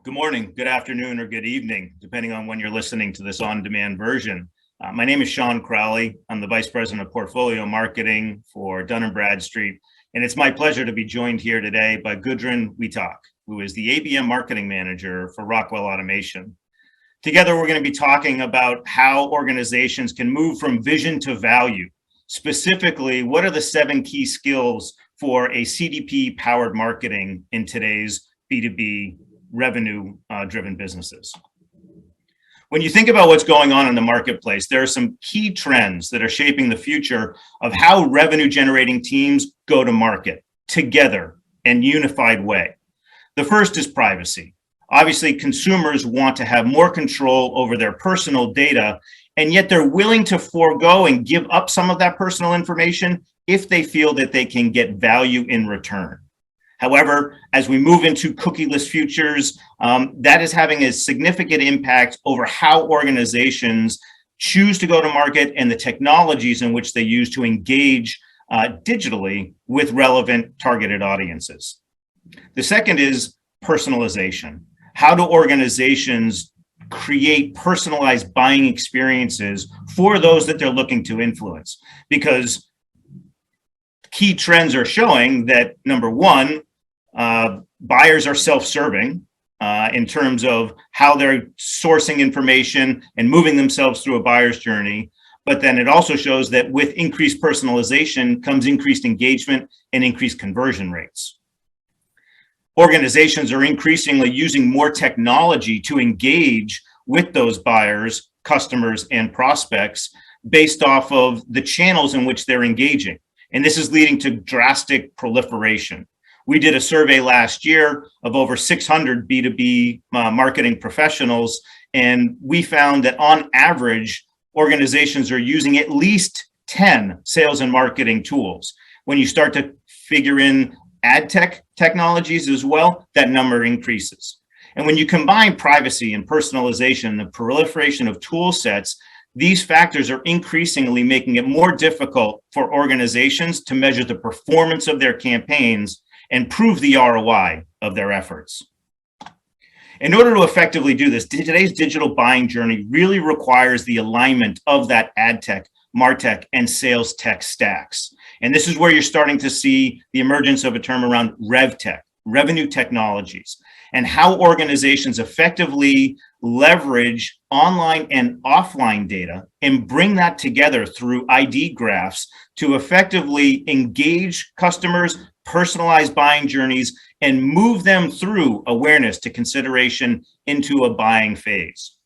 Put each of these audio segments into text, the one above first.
Good morning, good afternoon, or good evening, depending on when you're listening to this on-demand version. My name is Sean Crowley. I'm the Vice President of Portfolio Marketing for Dun Bradstreet, and it's my pleasure to be joined here today by Gudrun Wetak, who is the ABM Marketing Manager for Rockwell Automation. Together, we're going to be talking about how organizations can move from vision to value. Specifically, what are the 7 key skills for a CDP-powered marketing in today's B2B revenue-driven businesses? When you think about what's going on in the marketplace, there are some key trends that are shaping the future of how revenue-generating teams go to market together in a unified way. The first is privacy. Obviously, consumers want to have more control over their personal data, and yet they're willing to forego and give up some of that personal information if they feel that they can get value in return. However, as we move into cookieless futures, that is having a significant impact over how organizations choose to go to market and the technologies in which they use to engage digitally with relevant targeted audiences. The second is personalization. How do organizations create personalized buying experiences for those that they're looking to influence? Because key trends are showing that, number one, buyers are self-serving in terms of how they're sourcing information and moving themselves through a buyer's journey. But then it also shows that with increased personalization comes increased engagement and increased conversion rates. Organizations are increasingly using more technology to engage with those buyers, customers, and prospects based off of the channels in which they're engaging. And this is leading to drastic proliferation. We did a survey last year of over 600 B2B marketing professionals, and we found that on average, organizations are using at least 10 sales and marketing tools. When you start to figure in ad tech technologies as well, that number increases. And when you combine privacy and personalization and the proliferation of tool sets, these factors are increasingly making it more difficult for organizations to measure the performance of their campaigns and prove the ROI of their efforts. In order to effectively do this, today's digital buying journey really requires the alignment of that ad tech, martech, and sales tech stacks. And this is where you're starting to see the emergence of a term around rev tech, revenue technologies, and how organizations effectively leverage online and offline data and bring that together through ID graphs to effectively engage customers, personalize buying journeys, and move them through awareness to consideration into a buying phase.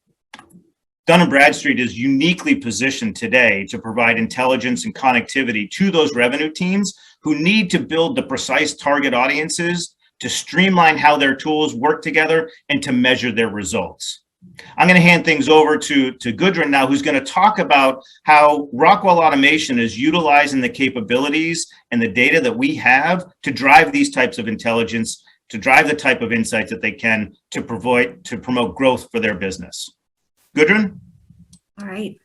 Dun Bradstreet is uniquely positioned today to provide intelligence and connectivity to those revenue teams who need to build the precise target audiences to streamline how their tools work together and to measure their results. I'm going to hand things over to Gudrun now, who's going to talk about how Rockwell Automation is utilizing the capabilities and the data that we have to drive these types of intelligence, to drive the type of insights that they can to promote growth for their business. Gudrun? All right.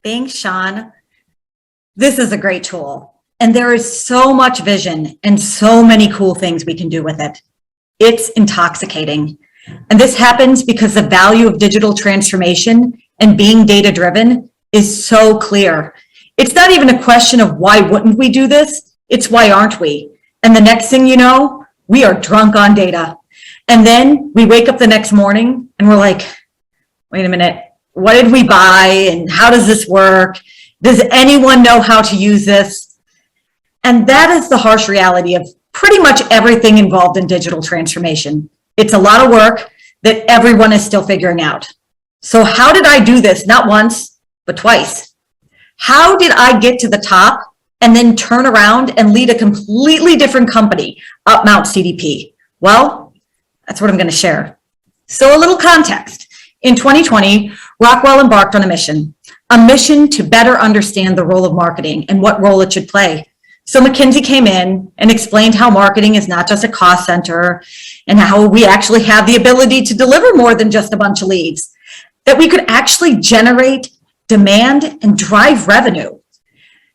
Thanks, Sean. This is a great tool, and there is so much vision and so many cool things we can do with it. It's intoxicating. And this happens because the value of digital transformation and being data-driven is so clear. It's not even a question of why wouldn't we do this? It's why aren't we? And the next thing you know, we are drunk on data. And then we wake up the next morning and we're like, wait a minute, what did we buy and how does this work? Does anyone know how to use this? And that is the harsh reality of pretty much everything involved in digital transformation. It's a lot of work that everyone is still figuring out. So how did I do this? Not once, but twice. How did I get to the top and then turn around and lead a completely different company up Mount CDP? Well, that's what I'm going to share. So a little context. In 2020, Rockwell embarked on a mission to better understand the role of marketing and what role it should play. So McKinsey came in and explained how marketing is not just a cost center and how we actually have the ability to deliver more than just a bunch of leads, that we could actually generate demand and drive revenue.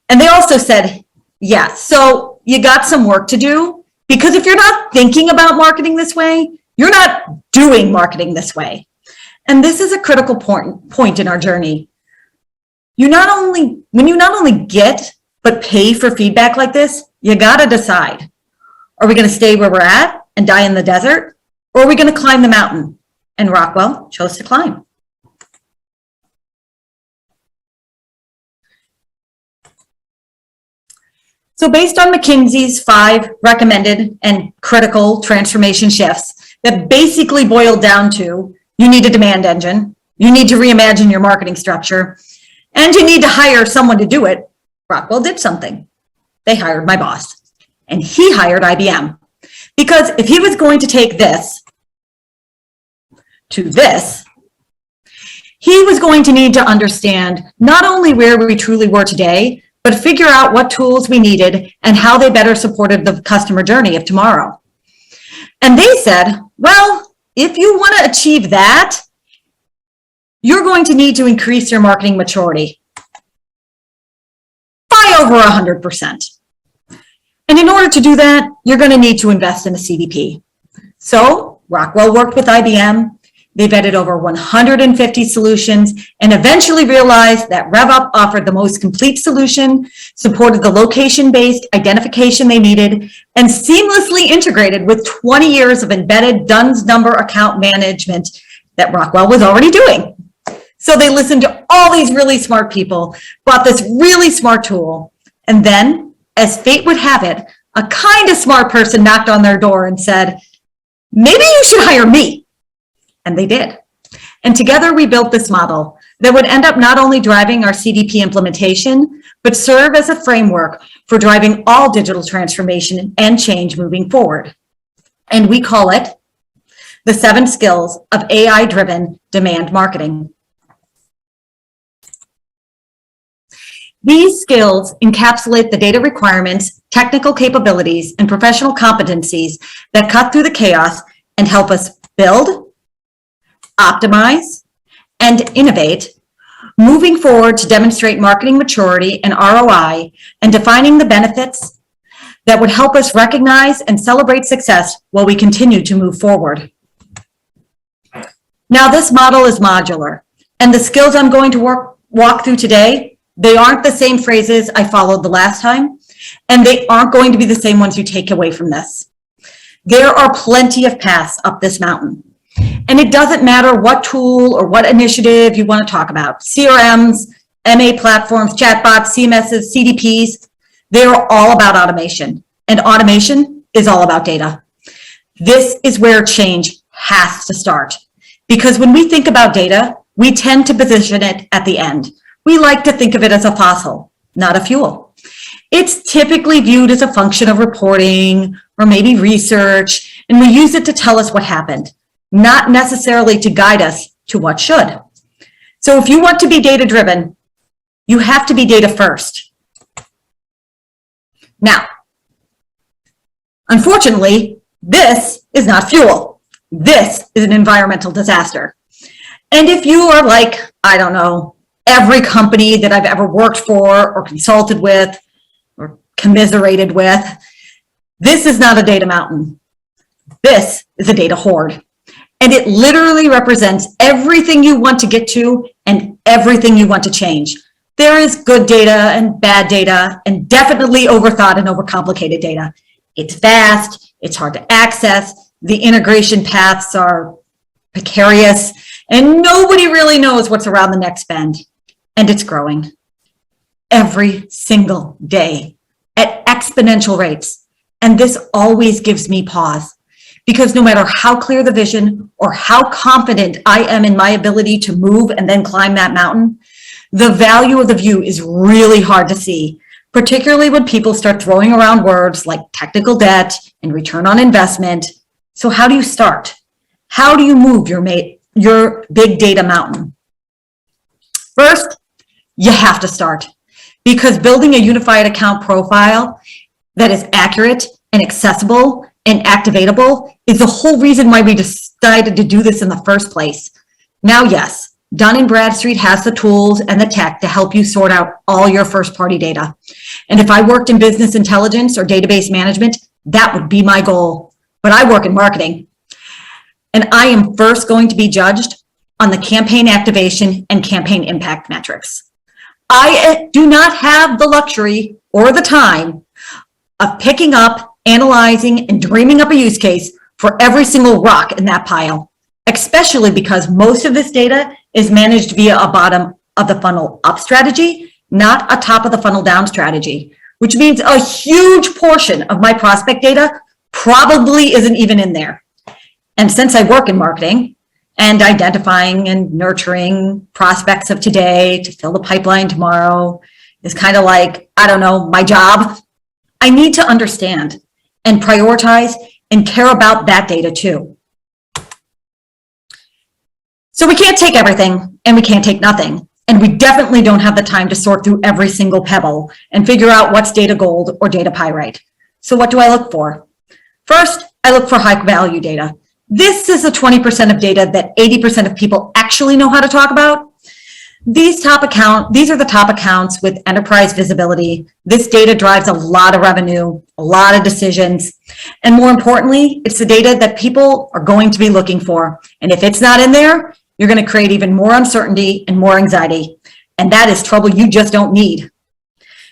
And they also said, yeah, so you got some work to do, because if you're not thinking about marketing this way, you're not doing marketing this way. And this is a critical point in our journey. When you not only get, but pay for feedback like this, you gotta decide. Are we gonna stay where we're at and die in the desert? Or are we gonna climb the mountain? And Rockwell chose to climb. So based on McKinsey's 5 recommended and critical transformation shifts that basically boiled down to, you need a demand engine, you need to reimagine your marketing structure, and you need to hire someone to do it, Rockwell did something. They hired my boss, and he hired IBM. Because if he was going to take this to this, he was going to need to understand not only where we truly were today, but figure out what tools we needed and how they better supported the customer journey of tomorrow. And they said, well, if you want to achieve that, you're going to need to increase your marketing maturity by over 100%. And in order to do that, you're going to need to invest in a CDP. So Rockwell worked with IBM. They vetted over 150 solutions and eventually realized that RevUp offered the most complete solution, supported the location-based identification they needed, and seamlessly integrated with 20 years of embedded DUNS number account management that Rockwell was already doing. So they listened to all these really smart people, bought this really smart tool, and then, as fate would have it, a kind of smart person knocked on their door and said, maybe you should hire me. And they did. And together we built this model that would end up not only driving our CDP implementation, but serve as a framework for driving all digital transformation and change moving forward. And we call it the 7 skills of AI-driven demand marketing. These skills encapsulate the data requirements, technical capabilities, and professional competencies that cut through the chaos and help us build, optimize, and innovate, moving forward to demonstrate marketing maturity and ROI, and defining the benefits that would help us recognize and celebrate success while we continue to move forward. Now, this model is modular, and the skills I'm going to walk through today, they aren't the same phrases I followed the last time, and they aren't going to be the same ones you take away from this. There are plenty of paths up this mountain. And it doesn't matter what tool or what initiative you want to talk about. CRMs, MA platforms, chatbots, CMSs, CDPs, they're all about automation. And automation is all about data. This is where change has to start. Because when we think about data, we tend to position it at the end. We like to think of it as a fossil, not a fuel. It's typically viewed as a function of reporting or maybe research, and we use it to tell us what happened, not necessarily to guide us to what should. So if you want to be data-driven, you have to be data first. Now, unfortunately, this is not fuel. This is an environmental disaster. And if you are like, I don't know, every company that I've ever worked for or consulted with or commiserated with, this is not a data mountain. This is a data hoard. And it literally represents everything you want to get to and everything you want to change. There is good data and bad data and definitely overthought and overcomplicated data. It's vast, it's hard to access, the integration paths are precarious, and nobody really knows what's around the next bend. And it's growing every single day at exponential rates. And this always gives me pause. Because no matter how clear the vision or how confident I am in my ability to move and then climb that mountain, the value of the view is really hard to see, particularly when people start throwing around words like technical debt and return on investment. So how do you start? How do you move your big data mountain? First, you have to start, because building a unified account profile that is accurate and accessible and activatable is the whole reason why we decided to do this in the first place. Now, yes, Dun Bradstreet has the tools and the tech to help you sort out all your first-party data. And if I worked in business intelligence or database management, that would be my goal. But I work in marketing. And I am first going to be judged on the campaign activation and campaign impact metrics. I do not have the luxury or the time of picking up, analyzing, and dreaming up a use case for every single rock in that pile, especially because most of this data is managed via a bottom of the funnel up strategy, not a top of the funnel down strategy, which means a huge portion of my prospect data probably isn't even in there. And since I work in marketing and identifying and nurturing prospects of today to fill the pipeline tomorrow is kind of like, I don't know, my job, I need to understand and prioritize and care about that data too. So we can't take everything and we can't take nothing. And we definitely don't have the time to sort through every single pebble and figure out what's data gold or data pyrite. So what do I look for? First, I look for high value data. This is the 20% of data that 80% of people actually know how to talk about. These are the top accounts with enterprise visibility. This data drives a lot of revenue, a lot of decisions. And more importantly, it's the data that people are going to be looking for. And if it's not in there, you're going to create even more uncertainty and more anxiety. And that is trouble you just don't need.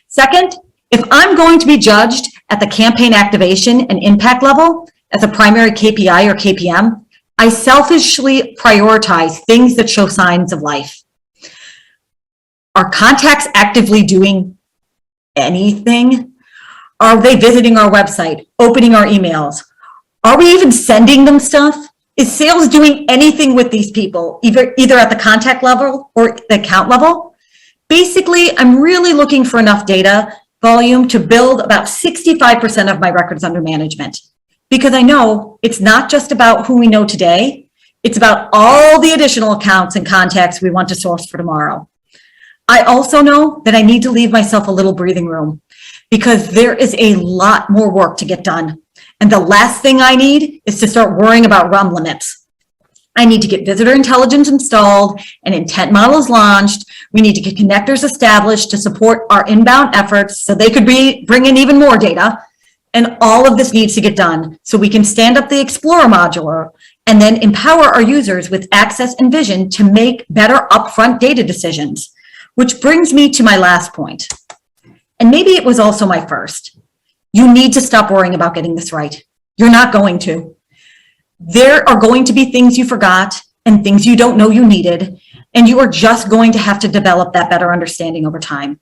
Second, if I'm going to be judged at the campaign activation and impact level as a primary KPI or KPM, I selfishly prioritize things that show signs of life. Are contacts actively doing anything? Are they visiting our website, opening our emails? Are we even sending them stuff? Is sales doing anything with these people, either at the contact level or the account level? Basically, I'm really looking for enough data volume to build about 65% of my records under management. Because I know it's not just about who we know today, it's about all the additional accounts and contacts we want to source for tomorrow. I also know that I need to leave myself a little breathing room because there is a lot more work to get done. And the last thing I need is to start worrying about RUM limits. I need to get visitor intelligence installed and intent models launched. We need to get connectors established to support our inbound efforts so they could bring in even more data. And all of this needs to get done so we can stand up the Explorer module and then empower our users with access and vision to make better upfront data decisions, which brings me to my last point. And maybe it was also my first. You need to stop worrying about getting this right. You're not going to. There are going to be things you forgot and things you don't know you needed, and you are just going to have to develop that better understanding over time.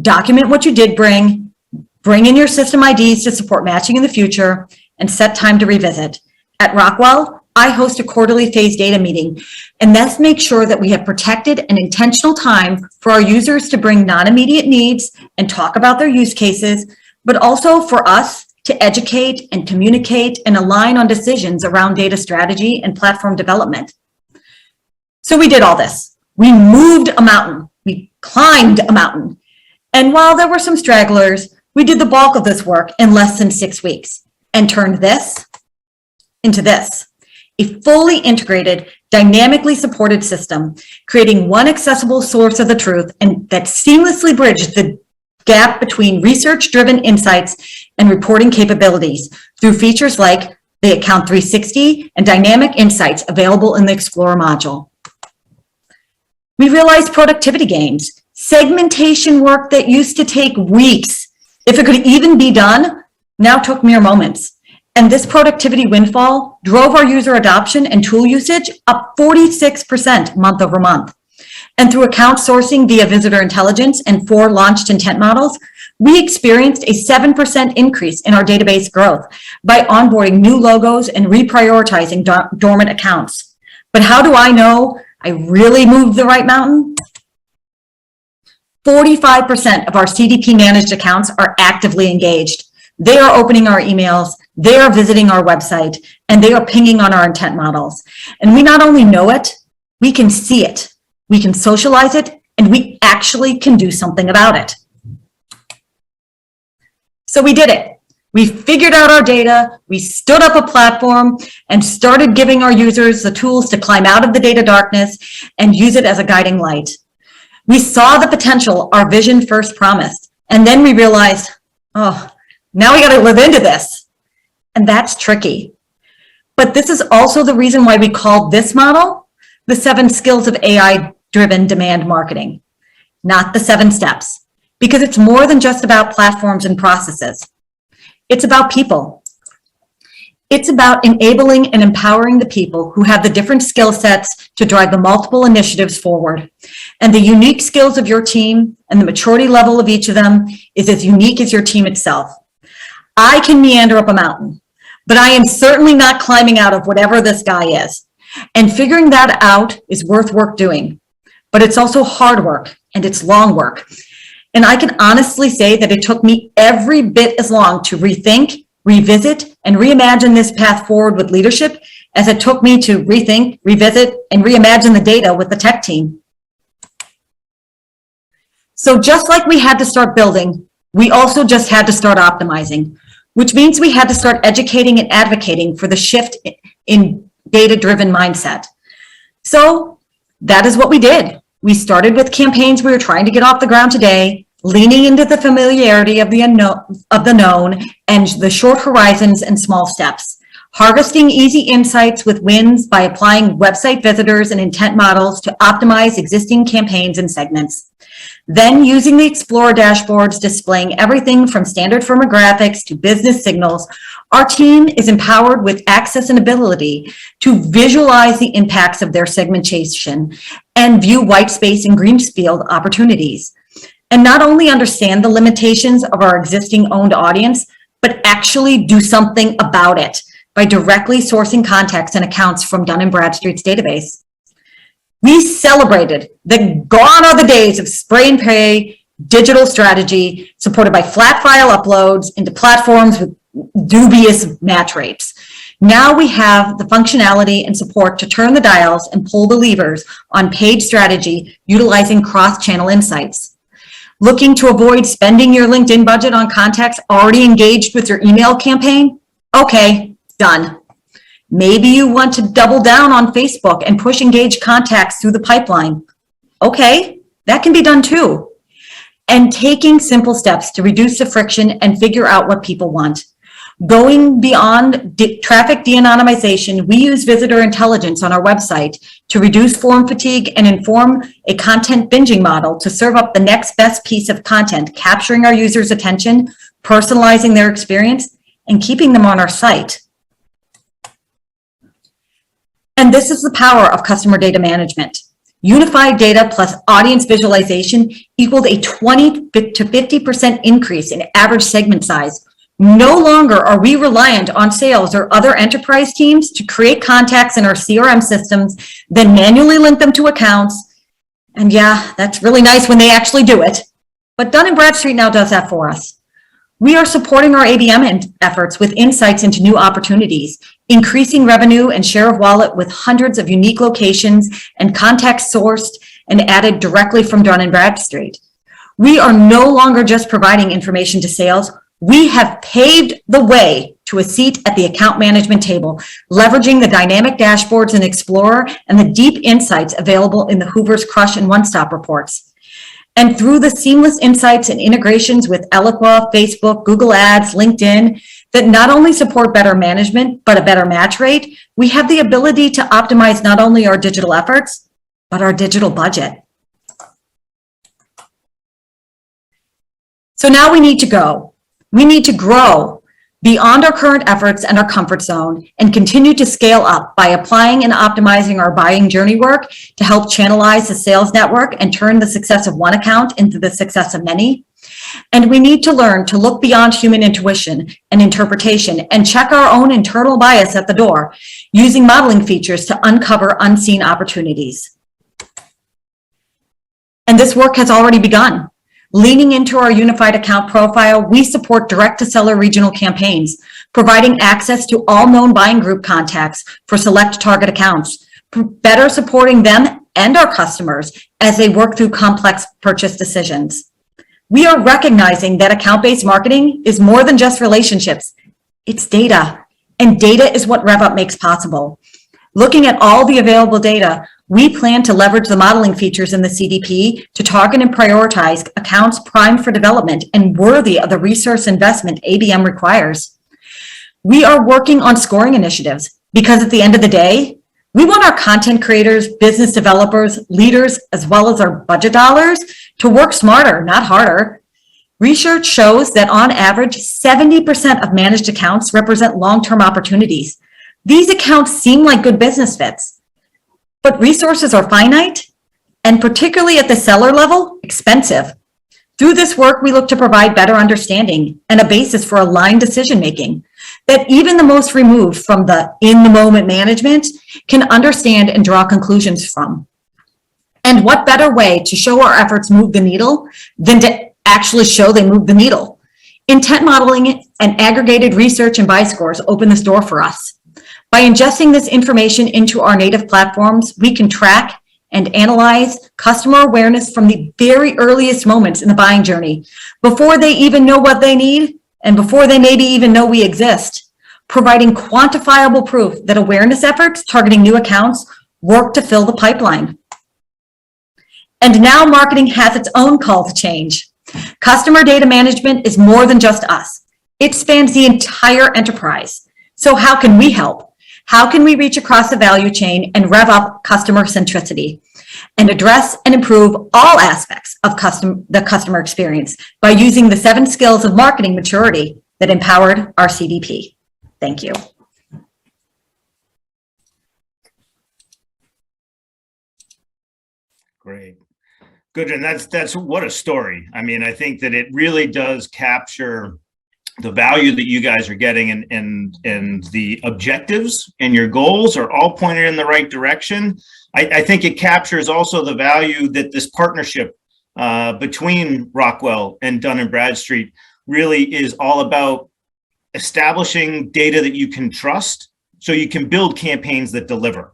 Document what you did bring in your system IDs to support matching in the future, and set time to revisit. At Rockwell, I host a quarterly phase data meeting, and let's make sure that we have protected and intentional time for our users to bring non-immediate needs and talk about their use cases, but also for us to educate and communicate and align on decisions around data strategy and platform development. So we did all this. We moved a mountain. We climbed a mountain. And while there were some stragglers, we did the bulk of this work in less than 6 weeks and turned this into this, a fully integrated, dynamically supported system, creating one accessible source of the truth and that seamlessly bridged the gap between research-driven insights and reporting capabilities through features like the Account 360 and dynamic insights available in the Explorer module. We realized productivity gains, segmentation work that used to take weeks, if it could even be done, now took mere moments. And this productivity windfall drove our user adoption and tool usage up 46% month over month. And through account sourcing via visitor intelligence and 4 launched intent models, we experienced a 7% increase in our database growth by onboarding new logos and reprioritizing dormant accounts. But how do I know I really moved the right mountain? 45% of our CDP managed accounts are actively engaged. They are opening our emails, they are visiting our website, and they are pinging on our intent models. And we not only know it, we can see it, we can socialize it, and we actually can do something about it. So we did it. We figured out our data, we stood up a platform, and started giving our users the tools to climb out of the data darkness and use it as a guiding light. We saw the potential our vision first promised, and then we realized, oh, now we got to live into this. And that's tricky. But this is also the reason why we call this model the 7 skills of AI-driven demand marketing, not the 7 steps, because it's more than just about platforms and processes. It's about people. It's about enabling and empowering the people who have the different skill sets to drive the multiple initiatives forward. And the unique skills of your team and the maturity level of each of them is as unique as your team itself. I can meander up a mountain, but I am certainly not climbing out of whatever this guy is. And figuring that out is worth work doing, but it's also hard work and it's long work. And I can honestly say that it took me every bit as long to rethink, revisit, and reimagine this path forward with leadership as it took me to rethink, revisit, and reimagine the data with the tech team. So just like we had to start building, we also just had to start optimizing, which means we had to start educating and advocating for the shift in data-driven mindset. So that is what we did. We started with campaigns we were trying to get off the ground today, leaning into the familiarity of the known and the short horizons and small steps, harvesting easy insights with wins by applying website visitors and intent models to optimize existing campaigns and segments. Then using the Explorer dashboards displaying everything from standard firmographics to business signals, our team is empowered with access and ability to visualize the impacts of their segmentation and view white space and greenfield opportunities. And not only understand the limitations of our existing owned audience, but actually do something about it by directly sourcing contacts and accounts from Dun Bradstreet's database. We celebrated that gone are the days of spray and pray digital strategy supported by flat file uploads into platforms with dubious match rates. Now we have the functionality and support to turn the dials and pull the levers on paid strategy utilizing cross-channel insights. Looking to avoid spending your LinkedIn budget on contacts already engaged with your email campaign? Okay, done. Maybe you want to double down on Facebook and push engaged contacts through the pipeline. Okay, that can be done too. And taking simple steps to reduce the friction and figure out what people want. Going beyond traffic de-anonymization, we use visitor intelligence on our website to reduce form fatigue and inform a content binging model to serve up the next best piece of content, capturing our users' attention, personalizing their experience, and keeping them on our site. And this is the power of customer data management. Unified data plus audience visualization equaled a 20 to 50% increase in average segment size. No longer are we reliant on sales or other enterprise teams to create contacts in our CRM systems, then manually link them to accounts. And yeah, that's really nice when they actually do it. But Dun & Bradstreet now does that for us. We are supporting our ABM efforts with insights into new opportunities, increasing revenue and share of wallet with hundreds of unique locations and contacts sourced and added directly from Dun & Bradstreet. We are no longer just providing information to sales. We have paved the way to a seat at the account management table, leveraging the dynamic dashboards in Explorer and the deep insights available in the Hoover's Crush and One Stop reports. And through the seamless insights and integrations with Eloqua, Facebook, Google Ads, LinkedIn, that not only support better management, but a better match rate, we have the ability to optimize not only our digital efforts, but our digital budget. So now we need to go. We need to grow beyond our current efforts and our comfort zone and continue to scale up by applying and optimizing our buying journey work to help channelize the sales network and turn the success of one account into the success of many. And we need to learn to look beyond human intuition and interpretation and check our own internal bias at the door, using modeling features to uncover unseen opportunities. And this work has already begun. Leaning into our unified account profile, we support direct-to-seller regional campaigns, providing access to all known buying group contacts for select target accounts, better supporting them and our customers as they work through complex purchase decisions. We are recognizing that account-based marketing is more than just relationships. It's data, and data is what RevUp makes possible. Looking at all the available data, we plan to leverage the modeling features in the CDP to target and prioritize accounts primed for development and worthy of the resource investment ABM requires. We are working on scoring initiatives, Because at the end of the day, we want our content creators, business developers, leaders, as well as our budget dollars to work smarter, not harder. Research shows that on average, 70% of managed accounts represent long-term opportunities. These accounts seem like good business fits, but resources are finite and particularly at the seller level, expensive. Through this work, we look to provide better understanding and a basis for aligned decision-making that even the most removed from the in-the-moment management can understand and draw conclusions from. And what better way to show our efforts move the needle than to actually show they move the needle? Intent modeling and aggregated research and buy scores open this door for us. By ingesting this information into our native platforms, we can track and analyze customer awareness from the very earliest moments in the buying journey, before they even know what they need and before they maybe even know we exist, providing quantifiable proof that awareness efforts targeting new accounts work to fill the pipeline. And now marketing has its own call to change. Customer data management is more than just us. It spans the entire enterprise. So how can we help? How can we reach across the value chain and rev up customer centricity and address and improve all aspects of the customer experience by using the 7 skills of marketing maturity that empowered our CDP? Thank you. Great. Gudrun, that's what a story. I mean, I think that it really does capture the value that you guys are getting, and the objectives and your goals are all pointed in the right direction. I think it captures also the value that this partnership between Rockwell and Dun Bradstreet really is all about, establishing data that you can trust so you can build campaigns that deliver.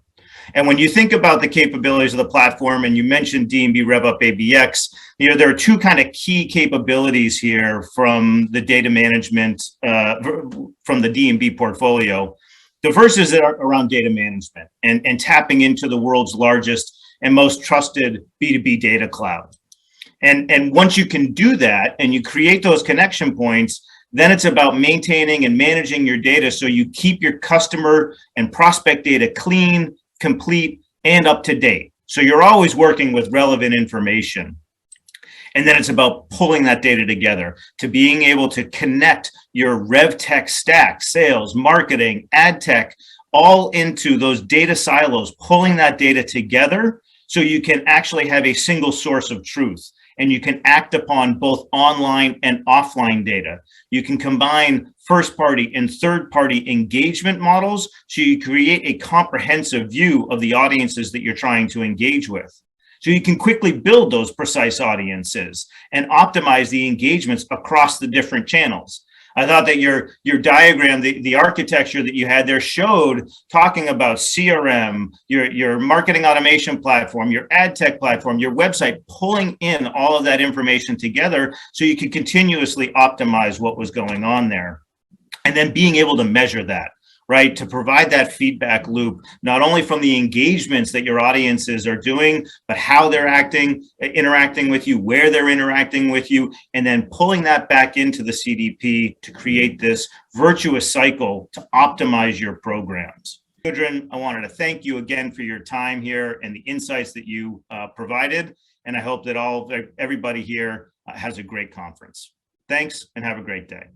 And when you think about the capabilities of the platform, and you mentioned D&B RevUp ABX, there are 2 kind of key capabilities here from the data management, from the D&B portfolio. The first is around data management and tapping into the world's largest and most trusted B2B data cloud. And once you can do that and you create those connection points, then it's about maintaining and managing your data so you keep your customer and prospect data clean, complete, and up to date. So you're always working with relevant information. And then it's about pulling that data together to being able to connect your rev tech stack, sales, marketing, ad tech, all into those data silos, pulling that data together so you can actually have a single source of truth. And you can act upon both online and offline data. You can combine first-party and third-party engagement models so you create a comprehensive view of the audiences that you're trying to engage with. So you can quickly build those precise audiences and optimize the engagements across the different channels. I thought that your diagram, the architecture that you had there showed talking about CRM, your marketing automation platform, your ad tech platform, your website, pulling in all of that information together so you could continuously optimize what was going on there. And then being able to measure that, right? To provide that feedback loop, not only from the engagements that your audiences are doing, but how they're interacting with you, where they're interacting with you, and then pulling that back into the CDP to create this virtuous cycle to optimize your programs. Gudrun, I wanted to thank you again for your time here and the insights that you provided. And I hope that everybody here has a great conference. Thanks and have a great day.